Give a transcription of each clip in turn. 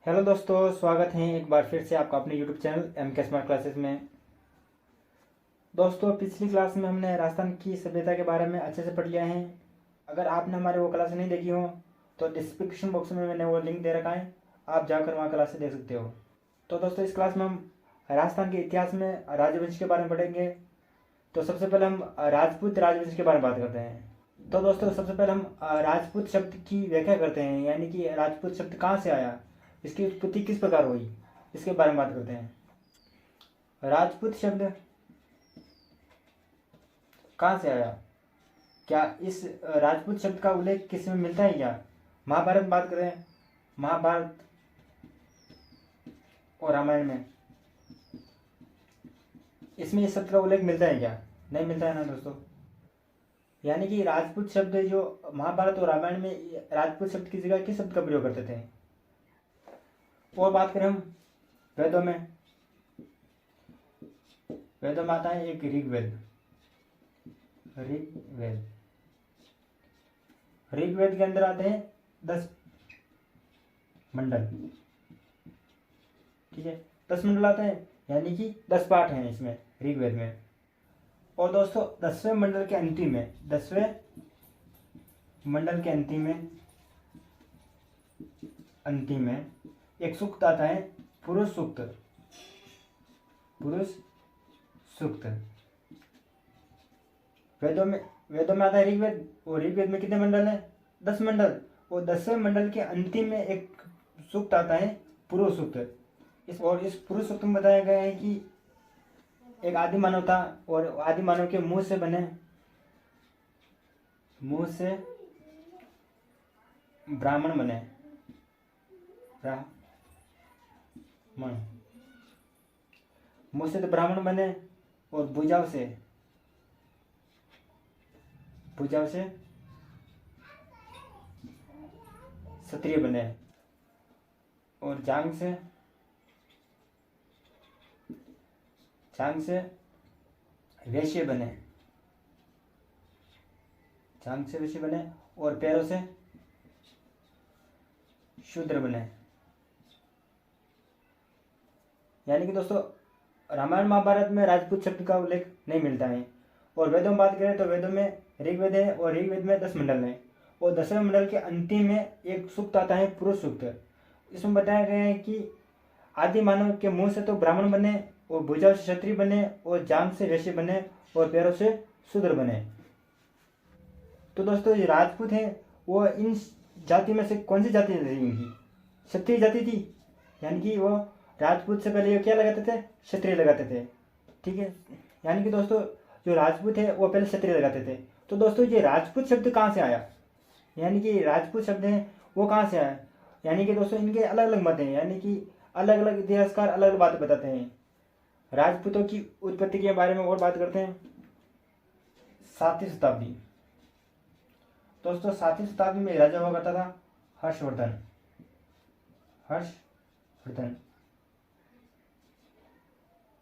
Hello दोस्तों, स्वागत है एक बार फिर से आपका अपने यूट्यूब चैनल एम के स्मार्ट क्लासेस में। दोस्तों, पिछली क्लास में हमने राजस्थान की सभ्यता के बारे में अच्छे से पढ़ लिया है। अगर आपने हमारे वो क्लास नहीं देखी हो तो डिस्क्रिप्शन बॉक्स में मैंने वो लिंक दे रखा है, आप जाकर वहाँ क्लास देख सकते हो। तो दोस्तों, इस क्लास में हम राजस्थान के इतिहास में राजवंश के बारे में पढ़ेंगे। तो सबसे पहले हम राजपूत राजवंश के बारे में बात करते हैं। तो दोस्तों, सबसे पहले हम राजपूत शब्द की व्याख्या करते हैं, यानी कि राजपूत शब्द कहाँ से आया, इसकी उत्पत्ति किस प्रकार हुई, इसके बारे में बात करते हैं। राजपूत शब्द कहाँ से आया, क्या इस राजपूत शब्द का उल्लेख किसी में मिलता है क्या? महाभारत में बात करें, महाभारत और रामायण में इसमें इस शब्द का उल्लेख मिलता है क्या? नहीं मिलता है ना दोस्तों। यानी कि राजपूत शब्द जो महाभारत और रामायण में राजपूत शब्द की जगह किस शब्द का प्रयोग करते थे। और बात करें हम वेदों में, वेदों में आता है एक ऋग्वेद। ऋग्वेद के अंदर आते हैं 10 मंडल। ठीक है, 10 मंडल आते हैं, यानी कि 10 पाठ हैं इसमें ऋग्वेद में। और दोस्तों, 10वें मंडल के अंतिम में, 10वें मंडल के अंतिम में एक सूक्त आता है, पुरुष सूक्त। पुरुष सूक्त वेदों में आता है ऋग्वेद, और ऋग्वेद में कितने मंडल है? 10 मंडल। और 10वें मंडल के अंतिम में एक सूक्त आता है, पुरुष सूक्त। इस पुरुष सूक्त में बताया गया है कि एक आदि मानव था, और आदि मानव के मुंह से ब्राह्मण बने। मुंह से तो ब्राह्मण बने, और भुजाओं से क्षत्रिय बने, और जांग से वैश्य बने। और पैरों से शूद्र बने। यानी कि दोस्तों, रामायण महाभारत में राजपूत शब्द का उल्लेख नहीं मिलता है। और वेदों में बात करें तो वेदों में ऋग्वेद है, और ऋग्वेद में 10 मंडल हैं, और 10वें मंडल के अंतिम में एक सूक्त आता है, पुरुष सूक्त। इसमें बताया गया है कि आदि मानव के मुंह से तो ब्राह्मण बने, और भुजाओं से क्षत्रिय बने, और जांघ से वैश्य बने, और पैरों से शूद्र बने। तो दोस्तों, ये राजपूत हैं, वो इन जाति में से कौन सी जाति थी इनकी? क्षत्रिय जाति थी। यानी कि वो राजपूत से पहले क्या लगाते थे? क्षत्रिय लगाते थे। ठीक है, यानी कि दोस्तों, जो राजपूत है वो पहले क्षत्रिय लगाते थे। तो दोस्तों, ये राजपूत शब्द कहाँ से आया, यानी कि राजपूत शब्द है वो कहाँ से आया? यानी कि दोस्तों, इनके अलग अलग मत हैं, यानी कि अलग अलग इतिहासकार अलग अलग बातें बताते हैं। राजपूतों की उत्पत्ति के बारे में और बात करते हैं। 7वीं शताब्दी। दोस्तों, 7वीं शताब्दी में राजा हुआ करता था हर्षवर्धन।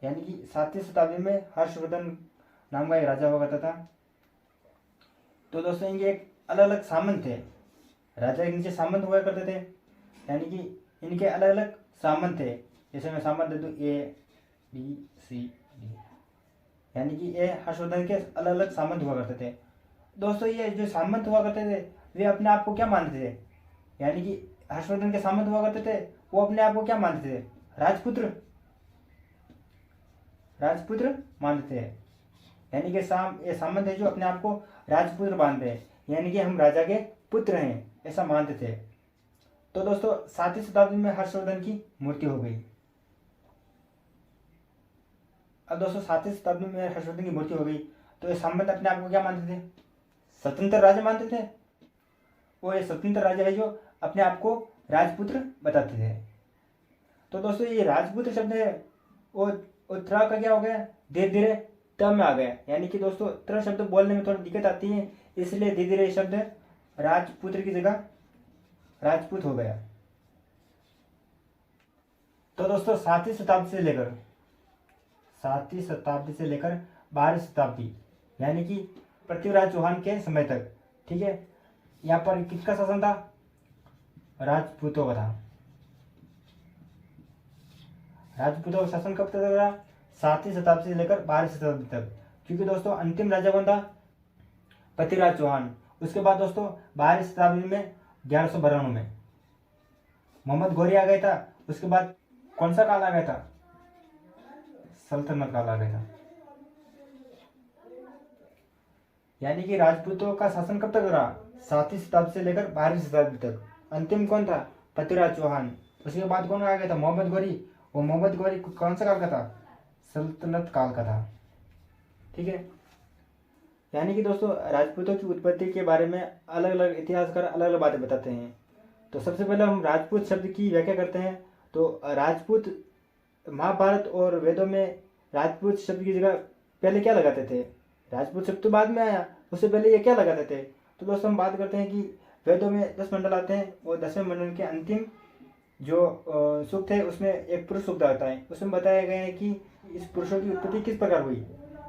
यानी कि 7वीं शताब्दी में हर्षवर्धन नाम का एक राजा हुआ करता था। तो दोस्तों, इनके एक अलग अलग सामंत थे। राजा के नीचे सामंत हुआ करते थे, यानी कि इनके अलग अलग सामंत थे। जैसे मैं सामंत दे दूँ ABCD, यानी कि ये हर्षवर्धन के अलग अलग सामंत हुआ करते थे। दोस्तों, ये जो सामंत हुआ करते थे वे अपने आप को क्या मानते थे? यानी कि हर्षवर्धन के सामंत हुआ करते थे, वो अपने आप को क्या मानते थे? राजपुत्र मानते थे। यानी कि ये सामंत है जो अपने आप को राजपुत्र मानते हैं, यानी कि हम राजा के पुत्र हैं, ऐसा मानते थे। तो दोस्तों, 7वीं शताब्दी में हर्षवर्धन की मृत्यु हो गई। अब दोस्तों, 7वीं शताब्दी में हर्षवर्धन की मृत्यु हो गई, तो ये सामंत अपने आप को क्या मानते थे? स्वतंत्र राजा मानते थे। वो ये स्वतंत्र राजा है जो अपने आप को राजपुत्र बताते थे। तो दोस्तों, ये राजपुत्र शब्द है वो त्रा का क्या हो गया? धीरे धीरे त में आ गया। यानी कि दोस्तों, त्र शब्द बोलने में थोड़ी दिक्कत आती है, इसलिए धीरे धीरे शब्द राजपुत्र की जगह राजपूत हो गया। तो दोस्तों, 7वीं शताब्दी से लेकर 12वीं शताब्दी, यानी कि पृथ्वीराज चौहान के समय तक, ठीक है, यहाँ पर किसका शासन था? राजपूतों का था। राजपूतों का शासन कब तक रहा? 7वीं शताब्दी से लेकर 12वीं शताब्दी तक। क्योंकि दोस्तों अंतिम राजा कौन था? पृथ्वीराज चौहान। उसके बाद दोस्तों 12वीं शताब्दी में 1192 में मोहम्मद घोरी आ गया था। उसके बाद कौन सा काल आ गया था? सल्तनत काल आ गया था। यानी कि राजपूतों का शासन कब तक रहा? 7वीं शताब्दी से लेकर 12वीं शताब्दी तक। अंतिम कौन था? पृथ्वीराज चौहान। उसके बाद कौन आ गया था? मोहम्मद घोरी। वो मोहम्मद घोरी कौन सा काल का था? सल्तनत काल का था। ठीक है। यानी कि दोस्तों राजपूतों की उत्पत्ति के बारे में अलग अलग इतिहासकार अलग अलग बातें बताते हैं। तो सबसे पहले हम राजपूत शब्द की व्याख्या करते हैं। तो राजपूत महाभारत और वेदों में राजपूत शब्द की जगह पहले क्या लगाते थे? राजपूत शब्द तो बाद में आया, उससे पहले ये क्या लगाते थे? तो दोस्तों हम बात करते हैं कि वेदों में 10 मंडल आते हैं और 10वें मंडल के अंतिम जो सूक्त है उसमें एक पुरुष सूक्त आता है। उसमें बताया गया है कि इस पुरुषों की उत्पत्ति किस प्रकार हुई।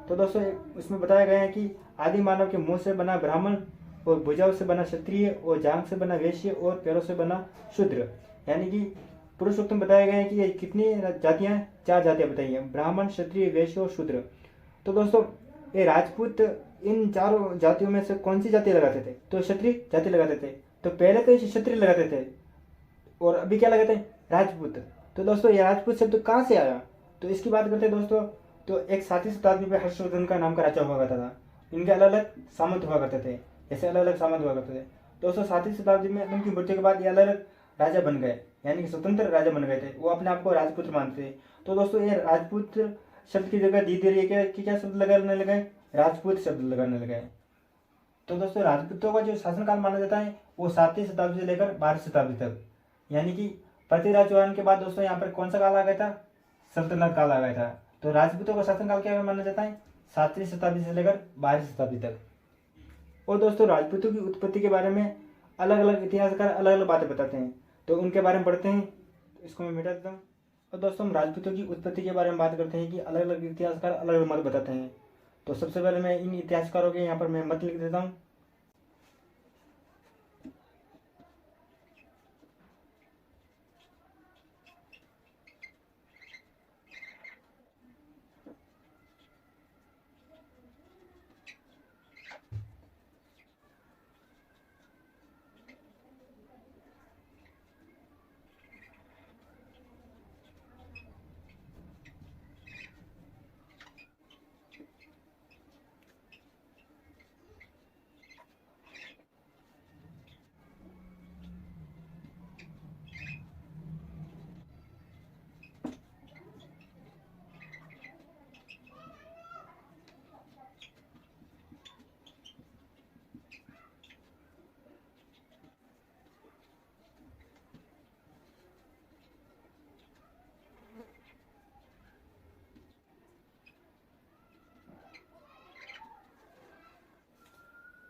तो दोस्तों उसमें बताया गया है कि आदि मानव के मुंह से बना ब्राह्मण और भुजाओं से बना क्षत्रिय और जांघ से बना वैश्य और पैरों से बना शूद्र। यानी कि पुरुष सूक्त में बताया गया है कि ये कितनी जातियां? 4 जातियां बताई हैं, ब्राह्मण, क्षत्रिय, वैश्य और शूद्र। तो दोस्तों ये राजपूत इन चारों जातियों में से कौन सी जाति लगाते थे? तो क्षत्रिय जाति लगाते थे। तो पहले तो क्षत्रिय लगाते थे और अभी क्या लगाते हैं? राजपूत। तो दोस्तों ये राजपूत शब्द कहाँ से आया? तो इसकी बात करते हैं दोस्तों। तो एक 7वीं शताब्दी में हर्षवर्धन का नाम का राजा हुआ करता था। इनके अलग अलग सामंत हुआ करते थे, ऐसे अलग अलग सामंत हुआ करते थे। दोस्तों 7वीं शताब्दी में उनकी मृत्यु के बाद ये अलग अलग राजा बन गए, यानी कि स्वतंत्र राजा बन गए थे। वो अपने आप को राजपुत्र मानते थे। तो दोस्तों ये राजपूत शब्द की जगह धीरे धीरे क्या शब्द लगाने लगे? राजपूत शब्द लगाने लगे। तो दोस्तों राजपूतों का जो शासनकाल माना जाता है वो 7वीं शताब्दी से लेकर 12वीं शताब्दी तक। यानी कि पृथ्वीराज चौहान के बाद दोस्तों यहाँ पर कौन सा काल आ गया था? सल्तनत काल आ गया था। तो राजपूतों का शासनकाल क्या माना जाता है? 7वीं शताब्दी से लेकर 12वीं शताब्दी तक। और दोस्तों राजपूतों की उत्पत्ति के बारे में अलग अलग इतिहासकार अलग अलग बातें बताते हैं। तो उनके बारे में पढ़ते हैं। तो इसको मैं मिटा देता हूँ। और दोस्तों हम राजपूतों की उत्पत्ति के बारे में बात करते हैं कि अलग अलग इतिहासकार अलग अलग मत बताते हैं। तो सबसे पहले मैं इन इतिहासकारों के यहाँ पर मैं मत लिख देता हूँ।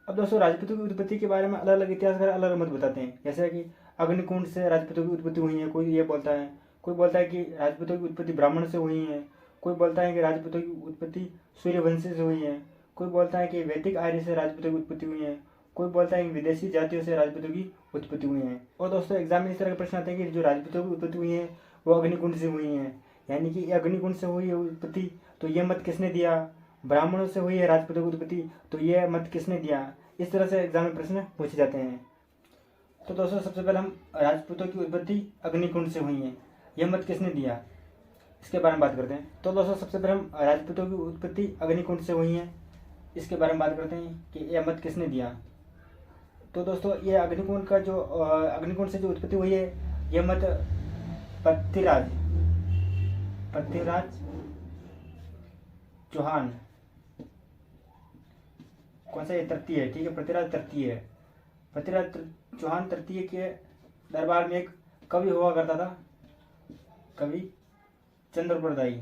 अब दोस्तों राजपूतों की उत्पत्ति के बारे में अलग अलग इतिहासकार अलग अलग मत बताते हैं। जैसे कि अग्निकुंड से राजपूतों की उत्पत्ति हुई है, कोई ये बोलता है। कोई बोलता है कि राजपूतों की उत्पत्ति ब्राह्मण से हुई है। कोई बोलता है कि राजपूतों की उत्पत्ति सूर्यवंश से हुई है। कोई बोलता है कि वैदिक आर्य से राजपूतों की उत्पत्ति हुई है। कोई बोलता है कि विदेशी जातियों से राजपूतों की उत्पत्ति हुई है। और दोस्तों एग्जाम में इस तरह के प्रश्न आते हैं कि जो राजपूतों की उत्पत्ति हुई है वो अग्निकुंड से हुई है, यानी कि अग्निकुंड से हुई है उत्पत्ति, तो ये मत किसने दिया? ब्राह्मणों से हुई है राजपूतों की उत्पत्ति, तो ये मत किसने दिया? इस तरह से एग्जाम में प्रश्न पूछे जाते हैं। तो दोस्तों सबसे पहले हम राजपूतों की उत्पत्ति अग्निकुंड से हुई है, यह मत किसने दिया, इसके बारे में बात करते हैं। तो दोस्तों सबसे पहले हम राजपूतों की उत्पत्ति अग्निकुंड से हुई है, इसके बारे में बात करते हैं कि यह मत किसने दिया। तो दोस्तों ये अग्निकुंड का जो अग्निकुंड से जो उत्पत्ति हुई है, यह मत पृथ्वीराज चौहान, कौन सा? ये तृतीय है, ठीक है, पृथ्वीराज तृतीय है। पृथ्वीराज चौहान तृतीय के दरबार में एक कवि हुआ करता था, कवि चंद्रबरदाई।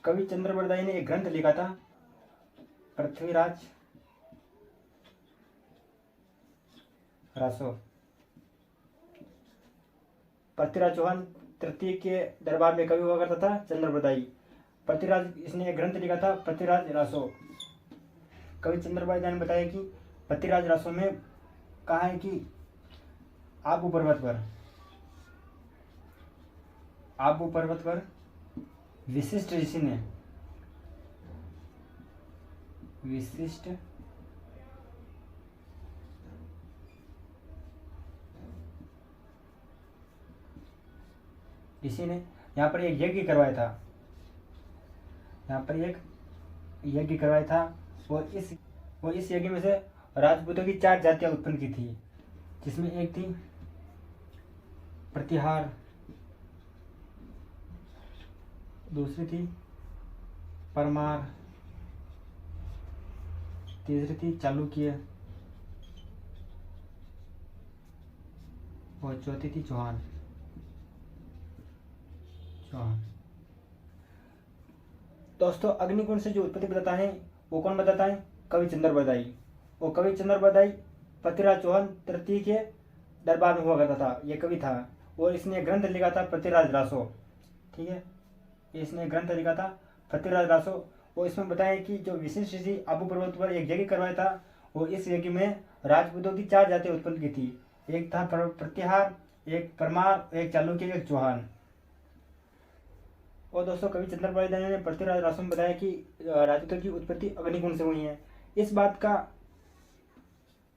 कवि चंद्रबरदाई ने एक ग्रंथ लिखा था, पृथ्वीराज रासो। पृथ्वीराज चौहान तृतीय के दरबार में कवि हुआ करता था चंद्रबरदाई। पृथ्वीराज, इसने एक ग्रंथ लिखा था पृथ्वीराज रासो। कवि चंद्रबरदाई ने बताया कि पृथ्वीराज रासो में कहा है कि आप पर्वत पर आबू पर्वत पर विशिष्ट ऋषि ने विशिष्ट ऋषि ने यहाँ पर एक यज्ञ करवाया था, यहाँ पर एक यज्ञ करवाया था और इस यज्ञ में से राजपूतों की 4 जातियां उत्पन्न की थी, जिसमें एक थी प्रतिहार, दूसरी थी परमार, तीसरी थी चालुक्य और चौथी थी चौहान। दोस्तों अग्निकुंड से जो उत्पत्ति बताता है वो कौन बताता है? कवि चंद्र बरदाई। और कवि चंद्र बरदाई पृथ्वीराज चौहान तृतीय के दरबार में हुआ करता था, ये कवि था और इसने ग्रंथ लिखा था पृथ्वीराज रासो। ठीक है, इसने ग्रंथ लिखा था पृथ्वीराज रासो और इसमें बताया कि जो विशिष्ट ऋषि आबू पर्वत पर एक यज्ञ करवाया था और इस यज्ञ में राजपूतों की 4 जातियां उत्पन्न की थी, एक था प्रतिहार, एक परमार, एक चालुक्य, एक चौहान। और दोस्तों कवि चंद्र बरदाई ने पृथ्वीराज रासो में बताया कि राजपूतों की उत्पत्ति अग्निकुंड से हुई है। इस बात का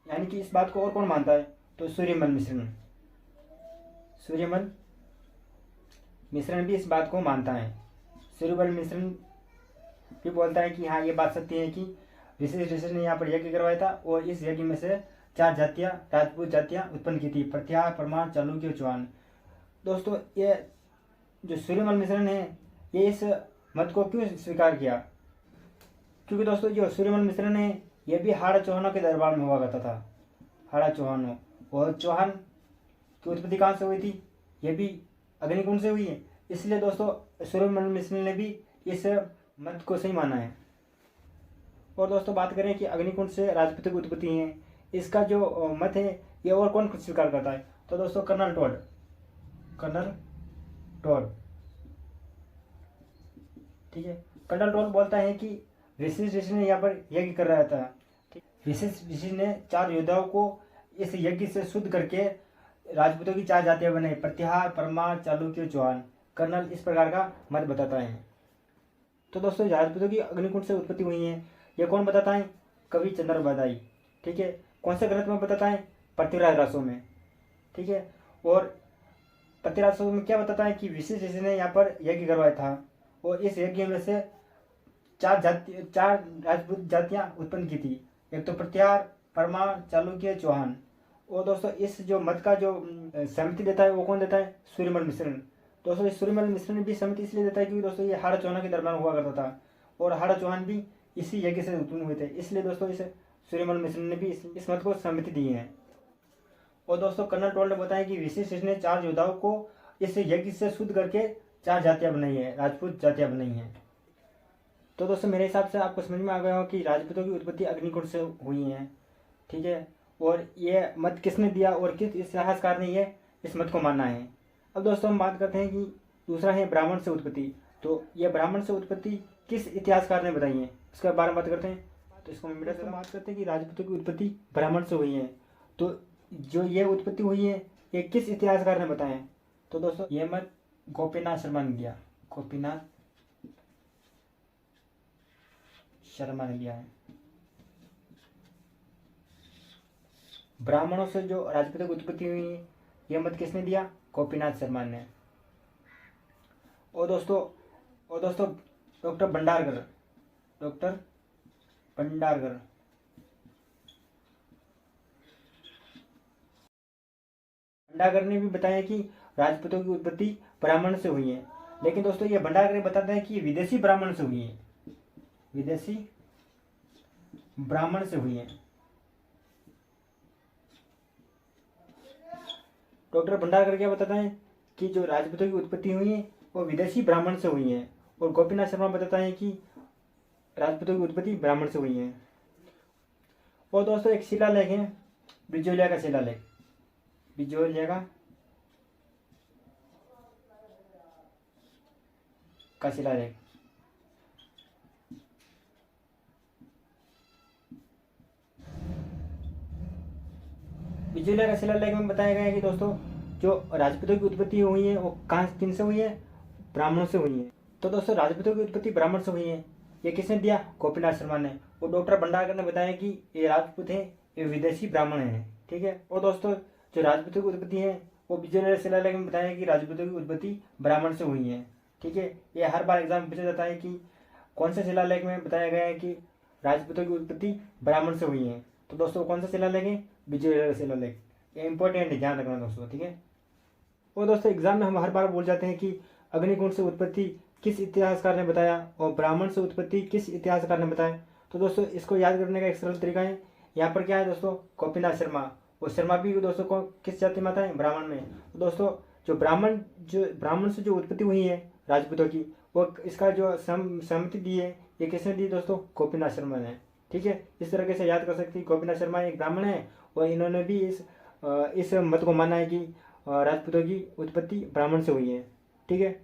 यानी कि इस बात को और कौन मानता है? तो सूर्यमल मिश्रण भी इस बात को मानता है। सूर्यमल मिश्रण भी बोलता है कि हाँ ये बात सत्य है कि विशिष्ट ऋषि ने यहाँ पर यज्ञ करवाया था और इस यज्ञ में से 4 जातियां राजपूत जातियां उत्पन्न की थी, प्रतिहार, परमार, चालुक्य, चौहान। दोस्तों ये जो सूर्यमल मिश्रण है ये इस मत को क्यों स्वीकार किया? क्योंकि दोस्तों जो सूर्यमल मिश्रण है ये भी हाड़ा चौहानों के दरबार में हुआ करता था, हाड़ा चौहानों। और चौहान की उत्पत्ति कहाँ से हुई थी? ये भी अग्निकुंड से हुई है। इसलिए दोस्तों सूर्यमल मिश्रण ने भी इस मत को सही माना है। और दोस्तों बात करें कि अग्निकुंड से राजपूतों की उत्पत्ति है, इसका जो मत है ये और कौन स्वीकार करता है? तो दोस्तों कर्नल टोड। ठीक है, कर्नल टोड बोलता है कि विशिष्ट ऋषि ने यहाँ पर यज्ञ कर रहा था। विशिष्ट ऋषि ने 4 योद्धाओं को इस यज्ञ से शुद्ध करके राजपूतों की 4 जातियां बनाई, प्रतिहार, परमार, चालुक्य, चौहान। कर्नल इस प्रकार का मत बताता है। तो दोस्तों राजपूतों की अग्निकुंड से उत्पत्ति हुई है ये कौन बताता है? कवि चंद्र बरदाई। ठीक है, कौन से ग्रंथ में बताता है? पृथ्वीराज रासो में। ठीक है, और पृथ्वीराज रासो में क्या बताता है कि विशिष्ट ऋषि ने यहाँ पर यज्ञ करवाया था और इस यज्ञ में से 4 राजपूत जातियां उत्पन्न की थी, एक तो प्रतिहार, परमार, चालुक्य, चौहान। और दोस्तों इस जो मत का जो सहमति देता है वो कौन देता है? सूर्यमल मिश्रण। दोस्तों इस सूर्यमल मिश्रण भी सहमति इसलिए देता है क्योंकि दोस्तों ये हाड़ा चौहान के दरबार हुआ करता था और हाड़ा चौहान भी इसी यज्ञ से उत्पन्न हुए थे, इसलिए दोस्तों इस सूर्यमल मिश्रण ने भी इस मत को सहमति दी है। और दोस्तों कर्नल टोड ने बताया कि विशिष्ट ऋषि ने 4 योद्धाओं को इस यज्ञ से शुद्ध करके 4 जातियां बनाई है, राजपूत जातियां बनाई हैं। तो दोस्तों मेरे हिसाब से आपको समझ में आ गया हो कि राजपूतों की उत्पत्ति अग्निकुंड से हुई है। ठीक है, और ये मत किसने दिया और किस इतिहासकार ने ये इस मत को माना है। अब दोस्तों हम बात करते हैं कि दूसरा है ब्राह्मण से उत्पत्ति। तो ये ब्राह्मण से उत्पत्ति किस इतिहासकार ने बताई है, इसके बारे में बात करते हैं। तो इसको मैं बात करते हैं कि राजपूतों की उत्पत्ति ब्राह्मण से हुई है। तो जो ये उत्पत्ति हुई है ये किस इतिहासकार ने बताया है? तो दोस्तों ये मत गोपीनाथ शर्मा ने दिया, गोपीनाथ शर्मा ने दिया है। ब्राह्मणों से जो राजपूतों की उत्पत्ति हुई है यह मत किसने दिया? गोपीनाथ शर्मा ने। और दोस्तों डॉक्टर भंडारकर ने भी बताया कि राजपूतों की उत्पत्ति ब्राह्मण से हुई है। लेकिन दोस्तों ये भंडारकर बताता है कि विदेशी ब्राह्मण से हुई है, विदेशी ब्राह्मण से हुई है। डॉक्टर भंडारकर क्या बताता है कि जो राजपूतों की उत्पत्ति हुई है वो विदेशी ब्राह्मण से हुई है। और गोपीनाथ शर्मा बताता है कि राजपूतों की उत्पत्ति ब्राह्मण से हुई है। और दोस्तों एक शिलालेख है बिजोलिया का शिलालेख, बिजोलिया का शिलालेख। बिजोलिया का शिलालेख में बताया गया है कि दोस्तों जो राजपूतों की उत्पत्ति हुई है वो कहाँ किन से हुई है? ब्राह्मणों से हुई है। तो दोस्तों राजपूतों की उत्पत्ति ब्राह्मण से हुई है, ये किसने दिया? गोपीनाथ शर्मा ने। और डॉक्टर भंडारकर ने बताया कि ये राजपूत है, ये विदेशी ब्राह्मण है। ठीक है। और दोस्तों जो राजपूतों की उत्पत्ति है वो विजयनगर शिलालेख में बताया कि राजपूतों की उत्पत्ति ब्राह्मण से हुई है। ठीक है। ये हर बार एग्जाम पूछा जाता है कि कौन से शिलालेख में बताया गया है कि राजपूतों की उत्पत्ति ब्राह्मण से हुई है। तो दोस्तों कौन सा शिलालेख है? विजयनगर शिलालेख। ये इंपॉर्टेंट है, ध्यान रखना दोस्तों। ठीक है। और दोस्तों एग्जाम में हम हर बार बोल जाते हैं कि अग्निकुंड से उत्पत्ति किस इतिहासकार ने बताया और ब्राह्मण से उत्पत्ति किस इतिहासकार ने बताया। तो दोस्तों इसको याद करने का एक सरल तरीका है। यहाँ पर क्या है दोस्तों? गोपीनाथ शर्मा। और शर्मा भी दोस्तों को किस जाति में आता है? ब्राह्मण में। तो दोस्तों जो ब्राह्मण से जो उत्पत्ति हुई है राजपूतों की, वो इसका जो सहमति दी है ये किसने दी दोस्तों? गोपीनाथ शर्मा ने। ठीक है। इस तरीके से याद कर सकते हैं। गोपीनाथ शर्मा एक ब्राह्मण है और इन्होंने भी इस मत को माना है कि राजपूतों की उत्पत्ति ब्राह्मण से हुई है। ठीक है।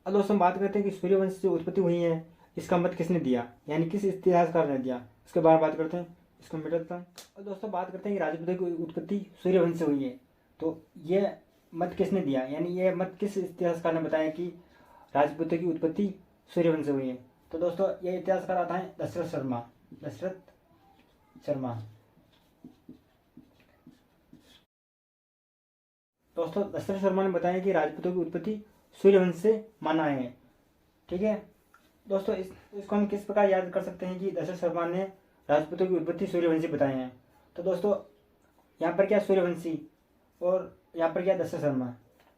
अब दोस्तों हम बात करते हैं कि सूर्यवंश से उत्पत्ति हुई है, इसका मत किसने दिया, यानी किस इतिहासकार ने दिया, इसके बारे में बात करते हैं। इसको मिटा देता हूँ। और दोस्तों बात करते हैं कि राजपूतों की उत्पत्ति सूर्यवंश से हुई है, तो ये मत किसने दिया, यानी ये मत किस इतिहासकार ने बताया कि राजपूतों की उत्पत्ति सूर्यवंश से हुई है। तो दोस्तों ये इतिहासकार आता है दशरथ शर्मा। दोस्तों दशरथ शर्मा ने बताया कि राजपूतों की उत्पत्ति सूर्यवंश से माना है। ठीक है। दोस्तों इसको हम किस प्रकार याद कर सकते हैं कि दशरथ शर्मा ने राजपूतों की उत्पत्ति सूर्यवंशी बताए हैं। तो दोस्तों यहाँ पर क्या सूर्यवंशी और यहाँ पर क्या दशरथ शर्मा।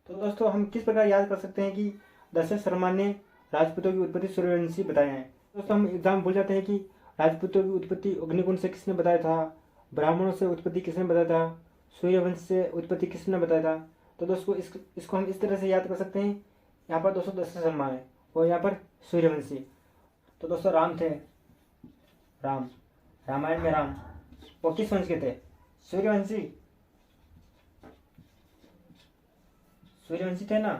तो दोस्तों हम किस प्रकार याद कर सकते हैं कि दशरथ शर्मा ने राजपूतों की उत्पत्ति सूर्यवंशी बताया है। दोस्तों हम एग्जाम भूल जाते हैं कि राजपूतों की उत्पत्ति अग्निकुंड से किसने बताया था, ब्राह्मणों से उत्पत्ति किसने बताया था, सूर्यवंश से उत्पत्ति किसने बताया था। तो दोस्तों इसको हम इस तरह से याद कर सकते हैं। यहाँ पर दोस्तों दशरथ शर्मा है और यहाँ पर सूर्यवंशी। तो दोस्तों राम थे, रामायण में राम, वो किस वंश के थे? सूर्यवंशी थे ना।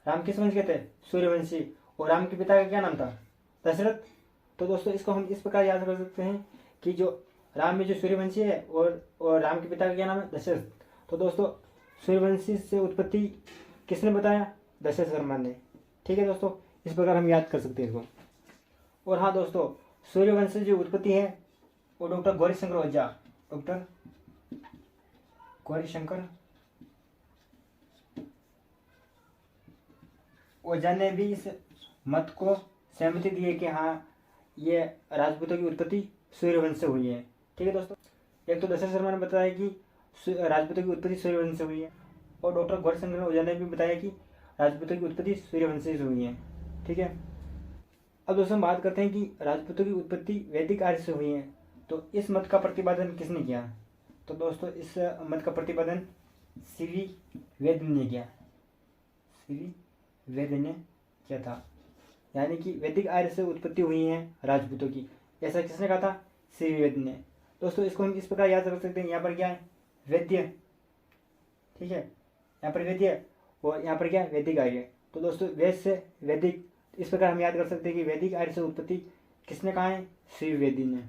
राम किस वंश के थे? सूर्यवंशी। और राम के पिता का क्या नाम था? दशरथ। तो दोस्तों इसको हम इस प्रकार याद कर सकते हैं कि जो राम में जो सूर्यवंशी है और राम के पिता का क्या नाम है? दशरथ। तो दोस्तों सूर्यवंशी से उत्पत्ति किसने बताया? दशरथ शर्मा ने। ठीक है दोस्तों, इस प्रकार हम याद कर सकते हैं इसको। और हाँ दोस्तों, सूर्यवंश से जो उत्पत्ति है वो डॉक्टर गौरीशंकर ओझा ने भी इस मत को सहमति दी है कि हाँ ये राजपूतों की उत्पत्ति सूर्यवंश से हुई है। ठीक है दोस्तों, एक तो दशरथ शर्मा ने बताया कि राजपूतों की उत्पत्ति सूर्यवंश से हुई है और डॉक्टर गौरीशंकर ओझा ने भी बताया कि राजपूतों की उत्पत्ति सूर्यवंश से हुई है। ठीक है। अब दोस्तों हम बात करते हैं कि राजपूतों की उत्पत्ति वैदिक आर्य से हुई है, तो इस मत का प्रतिपादन किसने किया? तो दोस्तों इस मत का प्रतिपादन सीवी वेद ने किया था, यानी कि वैदिक आर्य से उत्पत्ति हुई है राजपूतों की, ऐसा किसने कहा था? सीवी वेद ने। दोस्तों इसको हम इस प्रकार याद रख सकते हैं। यहाँ पर क्या है? वैद्य। ठीक है, यहाँ पर वैद्य और यहाँ पर क्या? वैदिक आर्य। तो दोस्तों वेद से वैदिक, इस प्रकार हम याद कर सकते हैं कि वैदिक आर्य से उत्पत्ति किसने कहा है? श्री वेदी ने।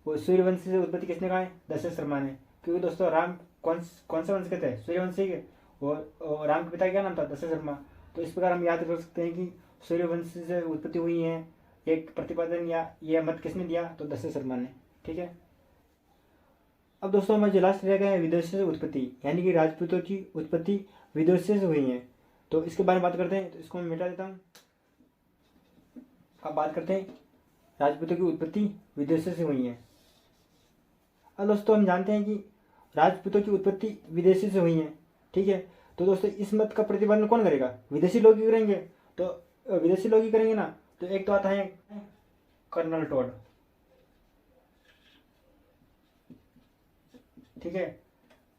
वो सूर्यवंश से उत्पत्ति किसने कहा है? दशरथ शर्मा ने। क्योंकि दोस्तों राम कौन सा वंश के थे? सूर्यवंशी के। और राम के पिता क्या नाम था? दशरथ शर्मा। तो इस प्रकार हम याद कर सकते हैं कि सूर्यवंश से उत्पत्ति हुई है, एक प्रतिपादन या यह मत किसने दिया? तो दशरथ शर्मा ने। ठीक है। अब दोस्तों हमारे जो लास्ट रह गए हैं विदेशी से उत्पत्ति, यानी कि राजपूतों की उत्पत्ति विदेशी से हुई है, तो इसके बारे में बात करते हैं। तो इसको मैं मिटा देता हूँ। अब बात करते हैं राजपूतों की उत्पत्ति विदेशों से हुई है। अब दोस्तों हम जानते हैं कि राजपूतों की उत्पत्ति विदेशी से हुई है। ठीक है। तो दोस्तों इस मत का प्रतिपादन कौन करेगा? विदेशी लोग ही करेंगे। तो विदेशी लोग ही करेंगे ना। तो एक तो आता है कर्नल टॉड। ठीक है,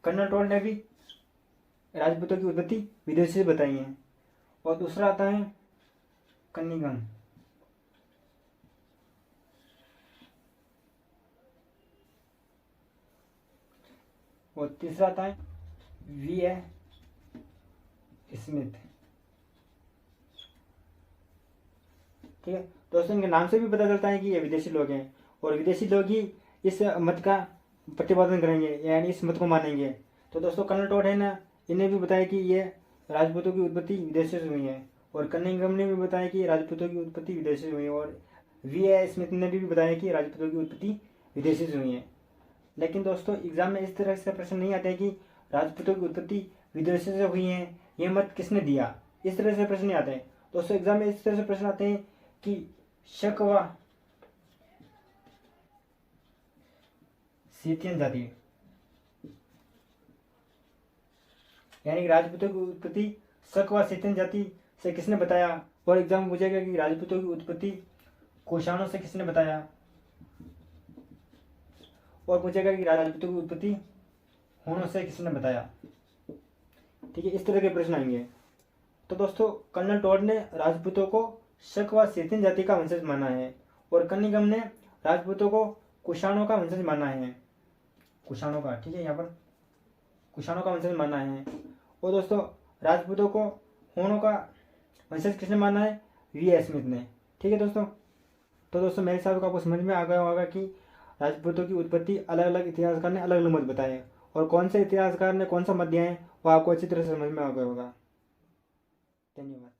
कर्नल टॉड ने भी राजपूतों की उत्पत्ति विदेशी से बताई है। और दूसरा आता है कन्निंगम। और तीसरा आता है वी.ए. स्मिथ। ठीक है दोस्तों, इनके नाम से भी पता चलता है कि ये विदेशी लोग हैं और विदेशी लोग ही इस मत का प्रतिपादन करेंगे, यानी इस मत को मानेंगे। तो दोस्तों कर्नल टॉड है ना, इन्हें भी बताया कि ये राजपूतों की उत्पत्ति विदेशों से हुई है और कनिंघम ने भी बताया कि राजपूतों की उत्पत्ति विदेशी से हुई है, और V.A. स्मिथ ने भी बताया कि राजपूतों की उत्पत्ति विदेशी से हुई है। लेकिन दोस्तों एग्जाम में इस तरह से प्रश्न नहीं आते कि राजपूतों की उत्पत्ति विदेशी से हुई है, ये मत किसने दिया, इस तरह से प्रश्न नहीं आते हैं दोस्तों। एग्जाम में इस तरह से प्रश्न आते हैं कि शकवा सीथियन जाति, यानी कि राजपूतों की उत्पत्ति शकवा सीथियन जाति से किसने बताया। और एग्जाम में पूछेगा कि राजपूतों की उत्पत्ति कुषाणों से किसने बताया, और पूछेगा कि राजपूतों की उत्पत्ति हुनों से किसने बताया। ठीक है, इस तरह के प्रश्न आएंगे। तो दोस्तों कर्नल टॉड ने राजपूतों को शक व सेथियन जाति का वंशज माना है, और कनिंघम ने राजपूतों को कुषाणों का वंशज माना है। कुषाणों का, ठीक है, यहाँ पर कुषाणों का वंशज माना है। और दोस्तों राजपूतों को हुनों का वंशज किसने माना है, V.A. स्मिथ ने। ठीक है दोस्तों, तो दोस्तों मेरे हिसाब से आपको समझ में आ गया होगा कि राजपूतों की उत्पत्ति अलग अलग इतिहासकार ने अलग अलग मत बताए, और कौन से इतिहासकार ने कौन सा मत दिया है वो आपको अच्छी तरह से समझ में आ गया होगा। धन्यवाद।